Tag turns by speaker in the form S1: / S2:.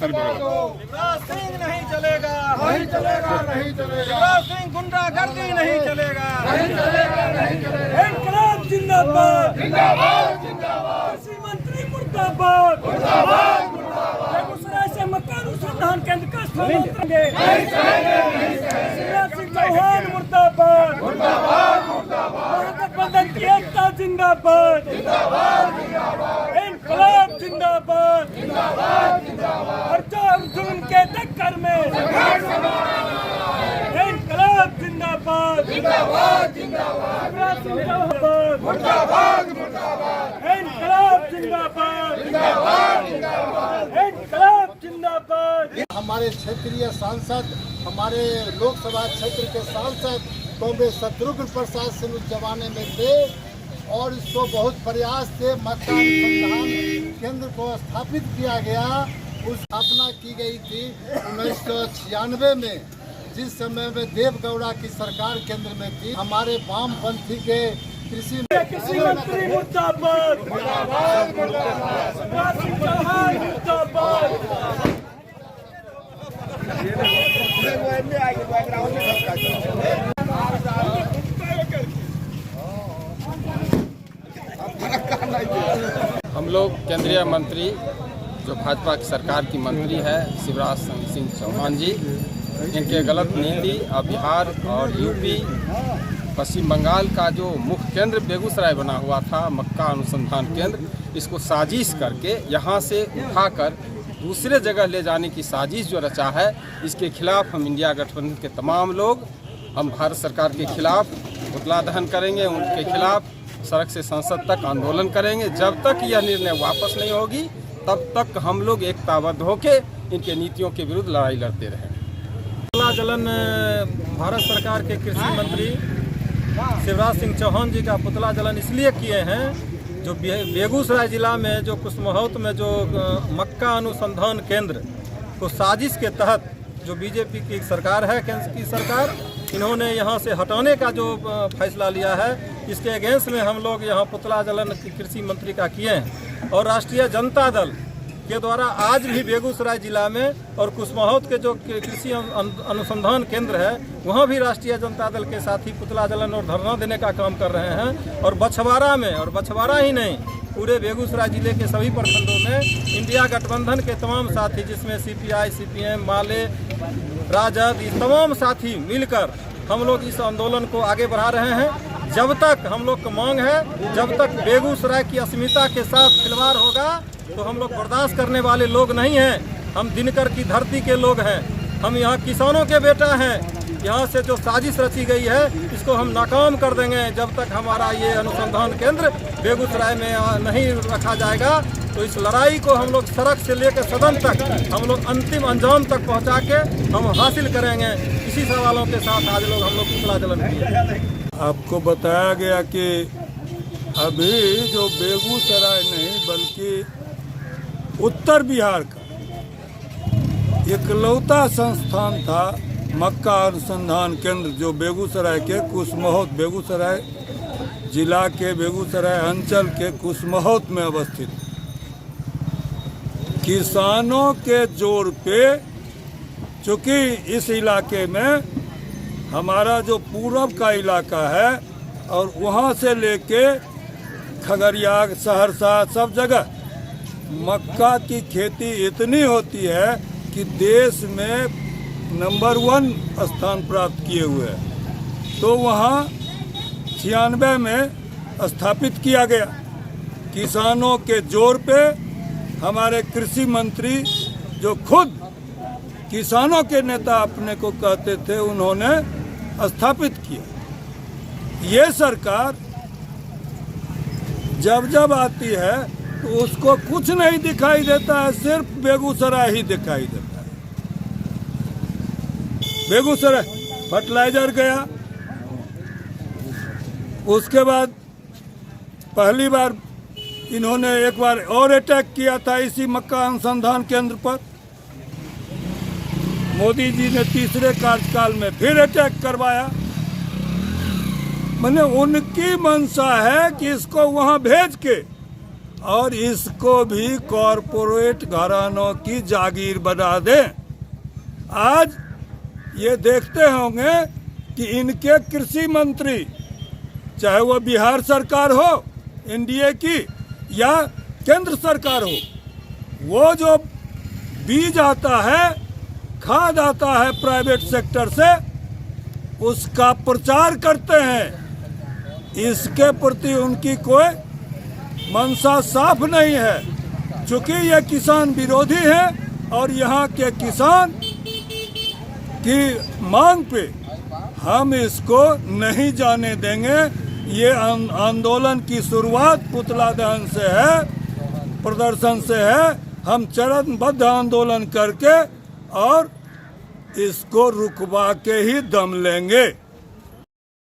S1: शिवराज सिंह नहीं चलेगा,
S2: नहीं चलेगा, नहीं चलेगा।
S1: शिवराज सिंह गुंडागर्दी नहीं चलेगा,
S2: नहीं चलेगा, नहीं चलेगा।
S1: इनकलाब जिंदाबाद,
S2: जिंदाबाद, जिंदाबाद,
S1: कृषि मंत्री मुर्दाबाद,
S2: मुर्दाबाद, मुर्दाबाद।
S1: बेगूसराय से मकान अनुसंधान केंद्र का स्थानांतरण
S2: नहीं करेंगे, नहीं करेंगे।
S1: शिवराज सिंह चौहान मुर्दाबाद,
S2: मुर्दाबाद, मुर्दाबाद,
S1: महागठबंधन की एकता जिंदाबाद,
S2: जिंदाबाद, जिंदाबाद,
S1: इनकलाब जिंदाबाद,
S2: जिंदाबाद, जिंदाबाद।
S1: और जुल्म के टक्कर में इनकलाब जिंदाबाद,
S2: जिंदाबाद, जिंदाबाद,
S1: शिवराज सिंह चौहान
S2: मुर्दाबाद, मुर्दाबाद,
S1: इनकलाब जिंदाबाद,
S2: जिंदाबाद, जिंदाबाद।
S1: इनकलाब जिंदाबाद।
S3: हमारे क्षेत्रीय सांसद, हमारे लोकसभा क्षेत्र के सांसद कांग्रेस शत्रुघ्न प्रसाद सिंह उस जमाने में थे और इसको बहुत प्रयास से मक्का अनुसंधान केंद्र को स्थापित किया गया। उस स्थापना की गई थी 1996 में, जिस समय में देवगौड़ा की सरकार केंद्र में थी। हमारे वामपंथी के कृषि
S1: मंत्री मुर्दाबाद,
S2: मुर्दाबाद, मुर्दाबाद।
S1: शिवराज सिंह चौहान मुर्दाबाद।
S4: हम लोग केंद्रीय मंत्री जो भाजपा की सरकार की मंत्री है शिवराज सिंह चौहान जी, इनके गलत नीति अब बिहार और यूपी पश्चिम बंगाल का जो मुख्य केंद्र बेगूसराय बना हुआ था मक्का अनुसंधान केंद्र, इसको साजिश करके यहाँ से उठाकर दूसरे जगह ले जाने की साजिश जो रचा है, इसके खिलाफ हम इंडिया गठबंधन के तमाम लोग हम भारत सरकार के खिलाफ पुतला दहन करेंगे, उनके खिलाफ सड़क से संसद तक आंदोलन करेंगे। जब तक यह निर्णय वापस नहीं होगी तब तक हम लोग एकताबद्ध होकर इनके नीतियों के विरुद्ध लड़ाई लड़ते रहेंगे।
S5: पुतला जलन भारत सरकार के कृषि मंत्री शिवराज सिंह चौहान जी का पुतला जलन इसलिए किए हैं, जो बेगूसराय जिला में जो कुसमहोत में जो मक्का अनुसंधान केंद्र को साजिश के तहत जो बीजेपी की सरकार है, केंद्र की सरकार, इन्होंने यहाँ से हटाने का जो फैसला लिया है, इसके अगेंस्ट में हम लोग यहाँ पुतला जलन कृषि मंत्री का किए हैं। और राष्ट्रीय जनता दल के द्वारा आज भी बेगूसराय जिला में और कुसमहोत के जो कृषि अनुसंधान केंद्र है, वहाँ भी राष्ट्रीय जनता दल के साथी पुतला जलन और धरना देने का काम कर रहे हैं। और बछवाड़ा में, और बछवाड़ा ही नहीं, पूरे बेगूसराय जिले के सभी प्रखंडों में इंडिया गठबंधन के तमाम साथी, जिसमें सीपीआई, सीपीएम, माले, राजद, ये तमाम साथी मिलकर हम लोग इस आंदोलन को आगे बढ़ा रहे हैं। जब तक हम लोग की मांग है, जब तक बेगूसराय की अस्मिता के साथ खिलवाड़ होगा तो हम लोग बर्दाश्त करने वाले लोग नहीं हैं। हम दिनकर की धरती के लोग हैं, हम यहाँ किसानों के बेटा हैं। यहाँ से जो साजिश रची गई है, इसको हम नाकाम कर देंगे। जब तक हमारा ये अनुसंधान केंद्र बेगूसराय में नहीं रखा जाएगा, तो इस लड़ाई को हम लोग सड़क से लेकर सदन तक हम लोग अंतिम अंजाम तक पहुँचा के हम हासिल करेंगे। इसी सवालों के साथ आज लोग हम लोग पुतला जलन किए।
S6: आपको बताया गया कि अभी जो बेगूसराय नहीं बल्कि उत्तर बिहार का एकलौता संस्थान था मक्का अनुसंधान केंद्र, जो बेगूसराय के कुसमहोत, बेगूसराय जिला के बेगूसराय अंचल के कुसमहोत में अवस्थित। किसानों के जोर पे, चूँकि इस इलाके में हमारा जो पूरब का इलाका है और वहाँ से लेके खगड़िया, सहरसा, सब जगह मक्का की खेती इतनी होती है कि देश में नंबर 1 स्थान प्राप्त किए हुए हैं। तो वहाँ 96 में स्थापित किया गया। किसानों के जोर पे हमारे कृषि मंत्री, जो खुद किसानों के नेता अपने को कहते थे, उन्होंने स्थापित किया। ये सरकार जब जब आती है तो उसको कुछ नहीं दिखाई देता है, सिर्फ बेगूसराय ही दिखाई देता है। बेगूसराय फर्टिलाइजर गया, उसके बाद पहली बार इन्होंने एक बार और अटैक किया था इसी मक्का अनुसंधान केंद्र पर। मोदी जी ने तीसरे कार्यकाल में फिर अटैक करवाया। मैंने उनकी मंशा है कि इसको वहां भेज के और इसको भी कॉरपोरेट घरानों की जागीर बना दें। आज ये देखते होंगे कि इनके कृषि मंत्री, चाहे वो बिहार सरकार हो एनडीए की या केंद्र सरकार हो, वो जो बीज आता है, खाद आता है प्राइवेट सेक्टर से, उसका प्रचार करते हैं। इसके प्रति उनकी कोई मंशा साफ नहीं है, चूंकि ये किसान विरोधी हैं और यहाँ के किसान की मांग पे हम इसको नहीं जाने देंगे। ये आंदोलन की शुरुआत पुतला दहन से है, प्रदर्शन से है। हम चरणबद्ध आंदोलन करके और इसको रुकवा के ही दम लेंगे।